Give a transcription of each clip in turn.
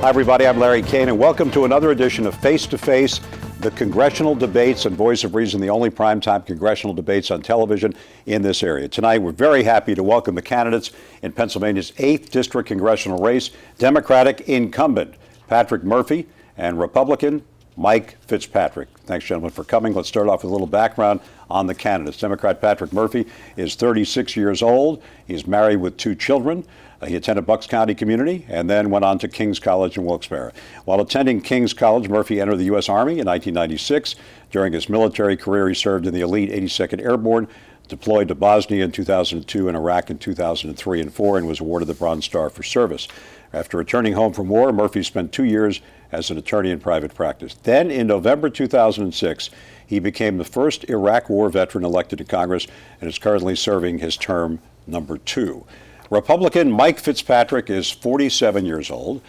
Hi, everybody. I'm Larry Kane, and welcome to another edition of Face to Face, the congressional debates and Voice of Reason, the only primetime congressional debates on television in this area. Tonight, we're very happy to welcome the candidates in Pennsylvania's 8th District congressional race, Democratic incumbent Patrick Murphy and Republican Mike Fitzpatrick. Thanks, gentlemen, for coming. Let's start off with a little background on the candidates. Democrat Patrick Murphy is 36 years old. He's married with 2 children. He attended Bucks County Community and then went on to King's College in Wilkes-Barre. While attending King's College, Murphy entered the U.S. Army in 1996. During his military career, he served in the elite 82nd Airborne, deployed to Bosnia in 2002 and Iraq in 2003 and 4, and was awarded the Bronze Star for service. After returning home from war, Murphy spent 2 years as an attorney in private practice. Then, in November 2006, he became the first Iraq War veteran elected to Congress and is currently serving his term number 2. Republican Mike Fitzpatrick is 47 years old.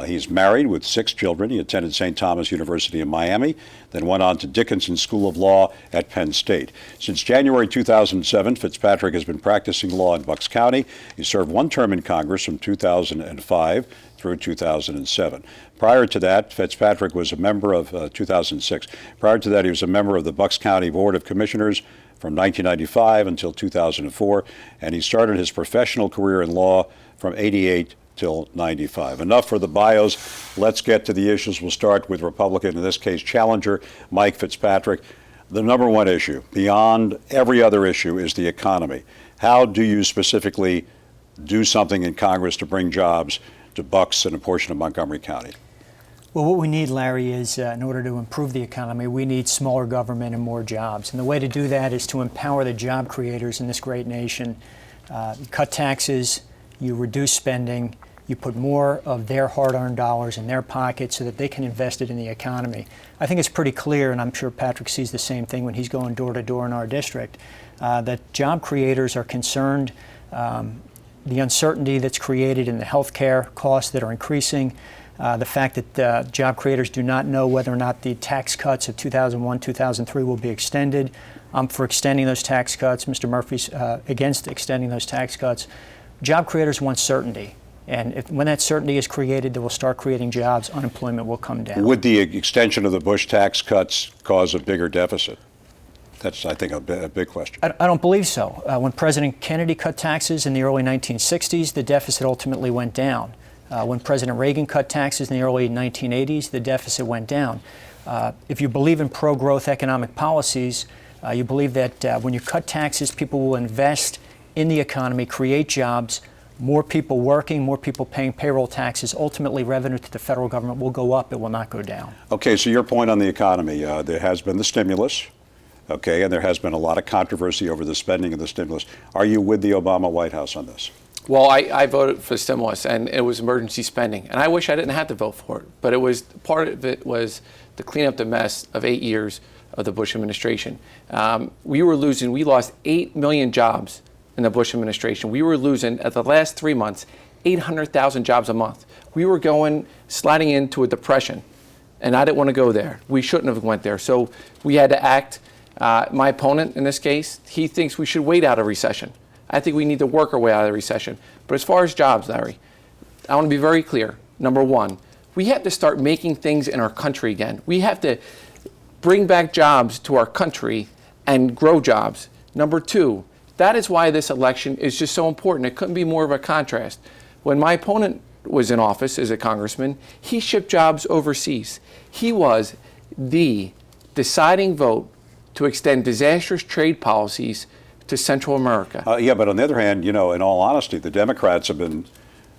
He's married with 6 children. He attended St. Thomas University in Miami, then went on to Dickinson School of Law at Penn State. Since January 2007, Fitzpatrick has been practicing law in Bucks County. He served 1 term in Congress from 2005 through 2007. Prior to that, Fitzpatrick was a member of 2006. Prior to that, he was a member of the Bucks County Board of Commissioners from 1995 until 2004, and he started his professional career in law from 88 till 95. Enough for the bios. Let's get to the issues. We'll start with Republican, in this case, challenger Mike Fitzpatrick. The number one issue, beyond every other issue, is the economy. How do you specifically do something in Congress to bring jobs to Bucks and a portion of Montgomery County? Well, what we need, Larry, is in order to improve the economy, we need smaller government and more jobs. And the way to do that is to empower the job creators in this great nation. You cut taxes, you reduce spending, you put more of their hard-earned dollars in their pockets so that they can invest it in the economy. I think it's pretty clear, and I'm sure Patrick sees the same thing when he's going door to door in our district, that job creators are concerned. The uncertainty that's created in the health care costs that are increasing, the fact that job creators do not know whether or not the tax cuts of 2001, 2003 will be extended. I'm for extending those tax cuts. Mr. Murphy's against extending those tax cuts. Job creators want certainty. And when that certainty is created, they will start creating jobs. Unemployment will come down. Would the extension of the Bush tax cuts cause a bigger deficit? That's, I think, a big question. I don't believe so. When President Kennedy cut taxes in the early 1960s, the deficit ultimately went down. When President Reagan cut taxes in the early 1980s, the deficit went down. If you believe in pro-growth economic policies, you believe that when you cut taxes, people will invest in the economy, create jobs, more people working, more people paying payroll taxes. Ultimately, revenue to the federal government will go up. It will not go down. Okay, so your point on the economy, there has been the stimulus, okay, and there has been a lot of controversy over the spending of the stimulus. Are you with the Obama White House on this? Well, I voted for stimulus, and it was emergency spending. And I wish I didn't have to vote for it, but it was part of it was to clean up the mess of 8 years of the Bush administration. We lost 8 million jobs in the Bush administration. We were losing, at the last 3 months, 800,000 jobs a month. We were sliding into a depression, and I didn't want to go there. We shouldn't have went there. So we had to act. My opponent, in this case, he thinks we should wait out a recession. I think we need to work our way out of the recession. But as far as jobs, Larry, I want to be very clear. Number one, we have to start making things in our country again. We have to bring back jobs to our country and grow jobs. Number two, that is why this election is just so important. It couldn't be more of a contrast. When my opponent was in office as a congressman, he shipped jobs overseas. He was the deciding vote to extend disastrous trade policies to Central America. Yeah, but on the other hand, you know, in all honesty, the Democrats have been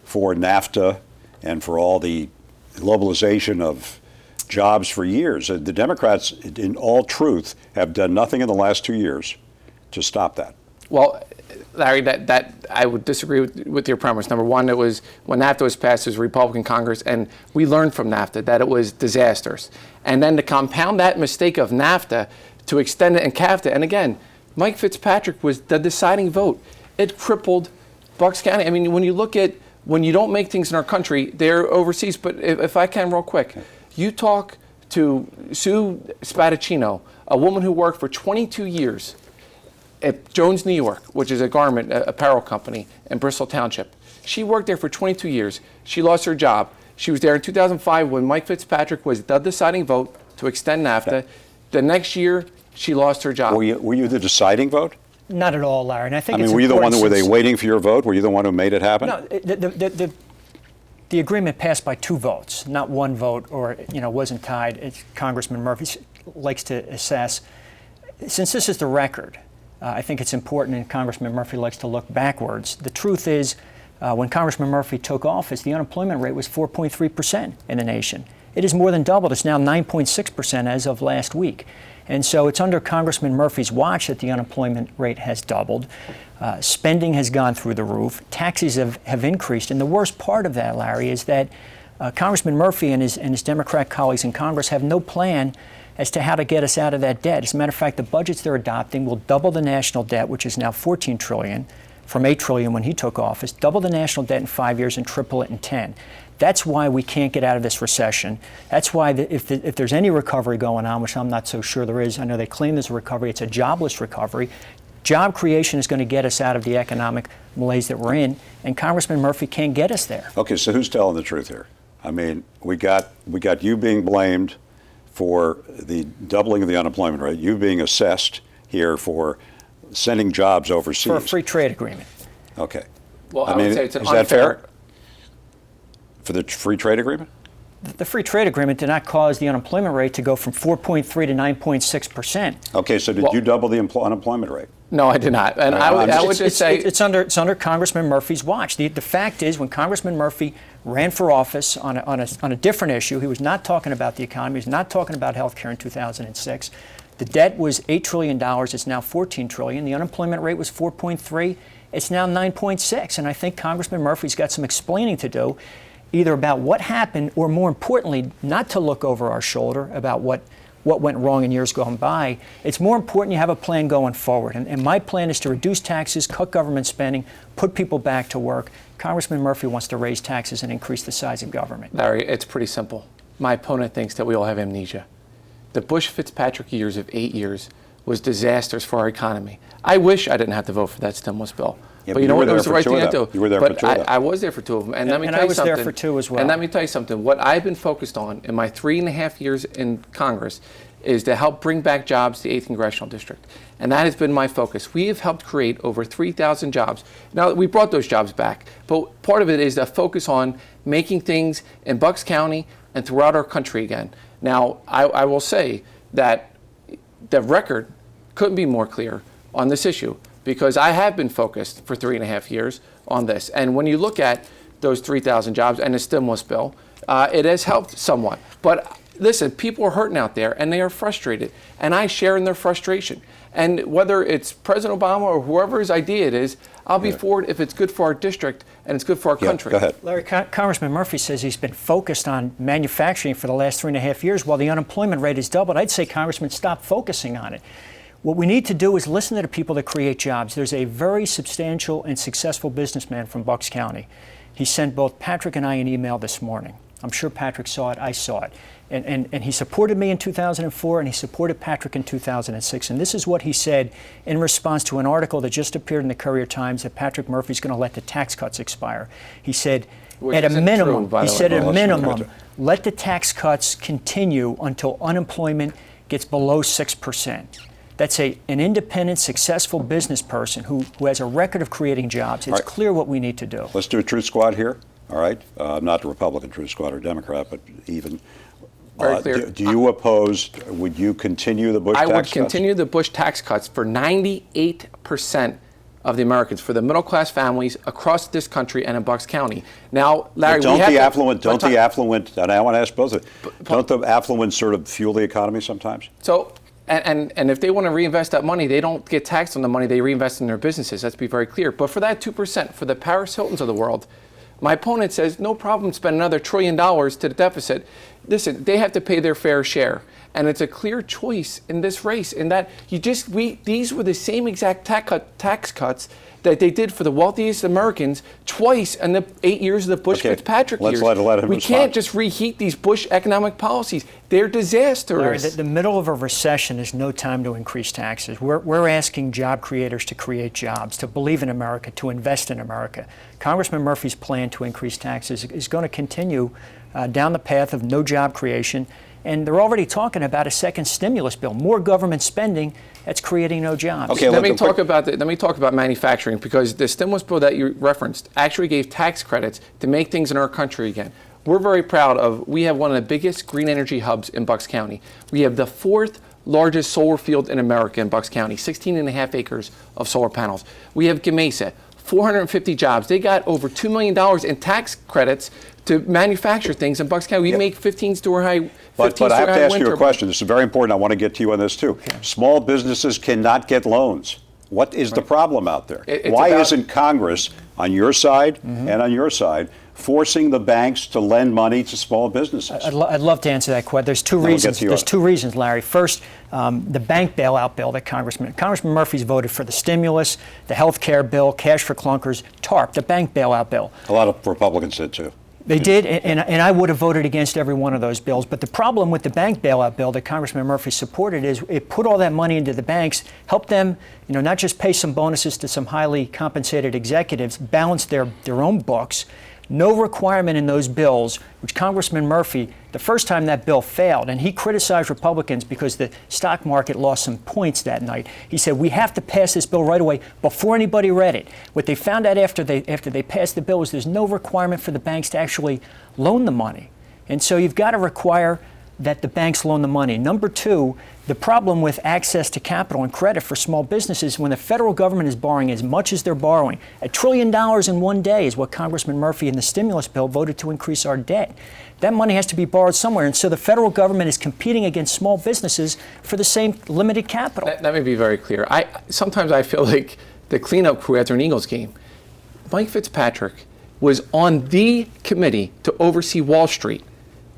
for NAFTA and for all the globalization of jobs for years. The Democrats, in all truth, have done nothing in the last 2 years to stop that. Well, Larry, that I would disagree with your premise. Number one, it was when NAFTA was passed, it was Republican Congress, and we learned from NAFTA that it was disastrous. And then to compound that mistake of NAFTA, to extend it in CAFTA, and again, Mike Fitzpatrick was the deciding vote. It crippled Bucks County. I mean, when you don't make things in our country, they're overseas. But if I can real quick, you talk to Sue Spadaccino, a woman who worked for 22 years at Jones, New York, which is a garment apparel company in Bristol Township. She worked there for 22 years. She lost her job. She was there in 2005 when Mike Fitzpatrick was the deciding vote to extend NAFTA. The next year, she lost her job. Were you the deciding vote? Not at all, Larry. And I think I mean, were you the one that were they waiting for your vote? Were you the one who made it happen? No, the agreement passed by 2 votes, not 1 vote, or wasn't tied. As Congressman Murphy likes to assess. Since this is the record, I think it's important, and Congressman Murphy likes to look backwards. The truth is, when Congressman Murphy took office, the unemployment rate was 4.3% in the nation. It has more than doubled. It's now 9.6% as of last week. And so it's under Congressman Murphy's watch that the unemployment rate has doubled. Spending has gone through the roof. Taxes have increased. And the worst part of that, Larry, is that Congressman Murphy and his Democrat colleagues in Congress have no plan as to how to get us out of that debt. As a matter of fact, the budgets they're adopting will double the national debt, which is now $14 trillion, from $8 trillion when he took office, double the national debt in 5 years and triple it in 10. That's why we can't get out of this recession. That's why if there's any recovery going on, which I'm not so sure there is, I know they claim there's a recovery, it's a jobless recovery. Job creation is going to get us out of the economic malaise that we're in, and Congressman Murphy can't get us there. Okay, so who's telling the truth here? I mean, we got you being blamed for the doubling of the unemployment rate, you being assessed here for sending jobs overseas. For a free trade agreement. Okay. Well, I would say it's an is unfair. that fair? For the free trade agreement? The free trade agreement did not cause the unemployment rate to go from 4.3 to 9.6%. Okay, so did you double the unemployment rate? No, I did not. And I would just say it's under Congressman Murphy's watch. The fact is, when Congressman Murphy ran for office on a different issue, he was not talking about the economy. He was not talking about health care in 2006. The debt was $8 trillion. It's now $14 trillion. The unemployment rate was 4.3. It's now 9.6. And I think Congressman Murphy's got some explaining to do, either about what happened or, more importantly, not to look over our shoulder about what went wrong in years gone by. It's more important you have a plan going forward. And my plan is to reduce taxes, cut government spending, put people back to work. Congressman Murphy wants to raise taxes and increase the size of government. Larry, it's pretty simple. My opponent thinks that we all have amnesia. The Bush-Fitzpatrick years of 8 years was disasters for our economy. I wish I didn't have to vote for that stimulus bill. Yeah, but you know what? It was the right thing to do. You were there for 2 of them. I was there for 2 of them. And let me tell I you was something. there for 2 as well. And let me tell you something. What I've been focused on in my 3.5 years in Congress is to help bring back jobs to the 8th Congressional District. And that has been my focus. We have helped create over 3,000 jobs. Now, we brought those jobs back, but part of it is a focus on making things in Bucks County and throughout our country again. Now, I will say that the record couldn't be more clear on this issue, because I have been focused for 3.5 years on this. And when you look at those 3,000 jobs and the stimulus bill, it has helped somewhat. But listen, people are hurting out there and they are frustrated. And I share in their frustration. And whether it's President Obama or whoever's idea it is, I'll be for it if it's good for our district and it's good for our country. Go ahead. Larry, Congressman Murphy says he's been focused on manufacturing for the last 3.5 years while the unemployment rate has doubled. I'd say, Congressman, stop focusing on it. What we need to do is listen to the people that create jobs. There's a very substantial and successful businessman from Bucks County. He sent both Patrick and I an email this morning. I'm sure Patrick saw it, I saw it. And he supported me in 2004 and he supported Patrick in 2006. And this is what he said in response to an article that just appeared in the Courier-Times that Patrick Murphy's going to let the tax cuts expire. He said, at a minimum, let the tax cuts continue until unemployment gets below 6%. That's an independent, successful business person who has a record of creating jobs. It's clear what we need to do. Let's do a truth squad here. All right. Not the Republican truth squad or Democrat, but even. Very clear. Do you oppose, would you continue the Bush tax cuts? I would continue the Bush tax cuts for 98% of the Americans, for the middle-class families across this country and in Bucks County. Now, Larry, don't the affluent, and I want to ask both of you, don't the affluent sort of fuel the economy sometimes? So, and if they want to reinvest that money, they don't get taxed on the money they reinvest in their businesses. Let's be very clear. But for that 2%, for the Paris Hiltons of the world, my opponent says, no problem, spend another $1 trillion to the deficit. Listen, they have to pay their fair share. And it's a clear choice in this race in that these were the same exact tax cuts that they did for the wealthiest Americans twice in the 8 years of the Bush-Fitzpatrick years. Let him we respond. can't just reheat these Bush economic policies. They're disastrous. Larry, the middle of a recession is no time to increase taxes. We're asking job creators to create jobs, to believe in America, to invest in America. Congressman Murphy's plan to increase taxes is going to continue down the path of no job creation. And they're already talking about a second stimulus bill, more government spending that's creating no jobs. Okay, let me talk about manufacturing, because the stimulus bill that you referenced actually gave tax credits to make things in our country again. We're very proud of, we have one of the biggest green energy hubs in Bucks County. We have the 4th largest solar field in America in Bucks County, 16.5 acres of solar panels. We have Gamesa, 450 jobs. They got over $2 million in tax credits to manufacture things in Bucks County. We make 15-story high. But I have to ask you a question. This is very important. I want to get to you on this too. Okay. Small businesses cannot get loans. What is the problem out there? Why isn't Congress on your side and on your side forcing the banks to lend money to small businesses? I'd love to answer that question. There's two reasons. There's two reasons, Larry. First, the bank bailout bill that Congressman Murphy's voted for, the stimulus, the health care bill, cash for clunkers, TARP, the bank bailout bill. A lot of Republicans did too. They did, and I would have voted against every one of those bills. But the problem with the bank bailout bill that Congressman Murphy supported is it put all that money into the banks, helped them, not just pay some bonuses to some highly compensated executives, balance their own books. No requirement in those bills, which Congressman Murphy, the first time that bill failed, and he criticized Republicans because the stock market lost some points that night. He said, we have to pass this bill right away before anybody read it. What they found out after they passed the bill was there's no requirement for the banks to actually loan the money. And so you've got to require that the banks loan the money. Number two, the problem with access to capital and credit for small businesses, when the federal government is borrowing as much as they're borrowing, $1 trillion in one day is what Congressman Murphy in the stimulus bill voted to increase our debt. That money has to be borrowed somewhere, and so the federal government is competing against small businesses for the same limited capital. Let me be very clear. Sometimes I feel like the cleanup crew after an Eagles game. Mike Fitzpatrick was on the committee to oversee Wall Street.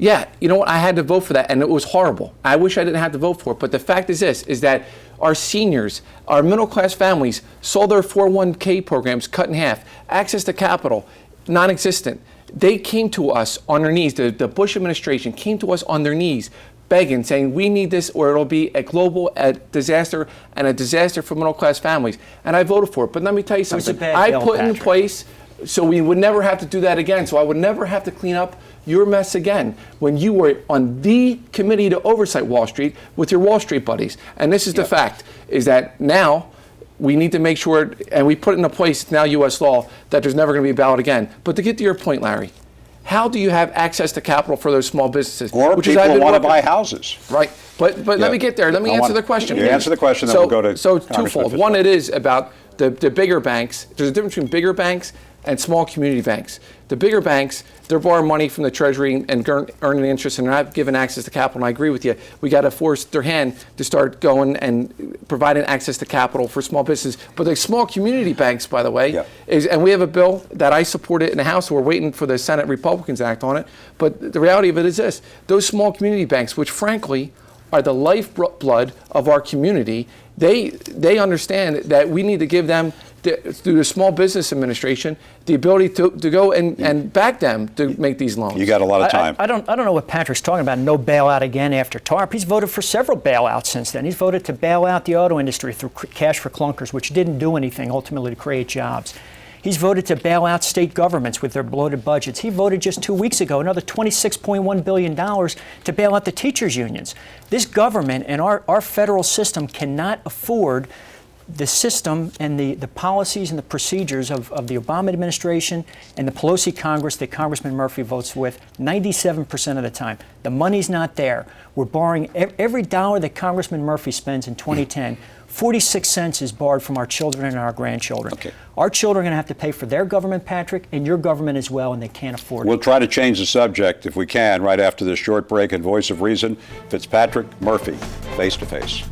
Yeah, you know what? I had to vote for that, and it was horrible. I wish I didn't have to vote for it. But the fact is this, is that our seniors, our middle-class families saw their 401k programs cut in half. Access to capital, non-existent. They came to us on their knees. The Bush administration came to us on their knees, begging, saying, we need this or it'll be a global disaster and a disaster for middle-class families. And I voted for it. But let me tell you something. I put in place so we would never have to do that again. So I would never have to clean up your mess again when you were on the committee to oversight Wall Street with your Wall Street buddies. And this is the fact, is that now we need to make sure, and we put it into place, it's now U.S. law, that there's never going to be a ballot again. But to get to your point, Larry, how do you have access to capital for those small businesses? Or people who want to buy houses. Right. But let me get there. Let me answer the question. You answer the question, then we'll go to So twofold. One, it is about the bigger banks. There's a difference between bigger banks and small community banks. The bigger banks, they're borrowing money from the Treasury and earning interest, and they're not given access to capital. And I agree with you. We got to force their hand to start going and providing access to capital for small businesses. But the small community banks, by the way, and we have a bill that I supported in the House. We're waiting for the Senate Republicans Act on it. But the reality of it is this: those small community banks, which frankly are the lifeblood of our community, they understand that we need to give them, through the Small Business Administration, the ability to go and back them to make these loans. You got a lot of time. I don't know what Patrick's talking about, no bailout again after TARP. He's voted for several bailouts since then. He's voted to bail out the auto industry through cash for clunkers, which didn't do anything ultimately to create jobs. He's voted to bail out state governments with their bloated budgets. He voted just 2 weeks ago another $26.1 billion to bail out the teachers' unions. This government and our federal system cannot afford the system and the policies and the procedures of the Obama administration and the Pelosi Congress that Congressman Murphy votes with 97% of the time. The money's not there. We're borrowing every dollar that Congressman Murphy spends in 2010. 46 cents is borrowed from our children and our grandchildren. Okay. Our children are going to have to pay for their government, Patrick, and your government as well, and they can't afford it. We'll try to change the subject if we can right after this short break. And Voice of Reason, Fitzpatrick Murphy, face to face.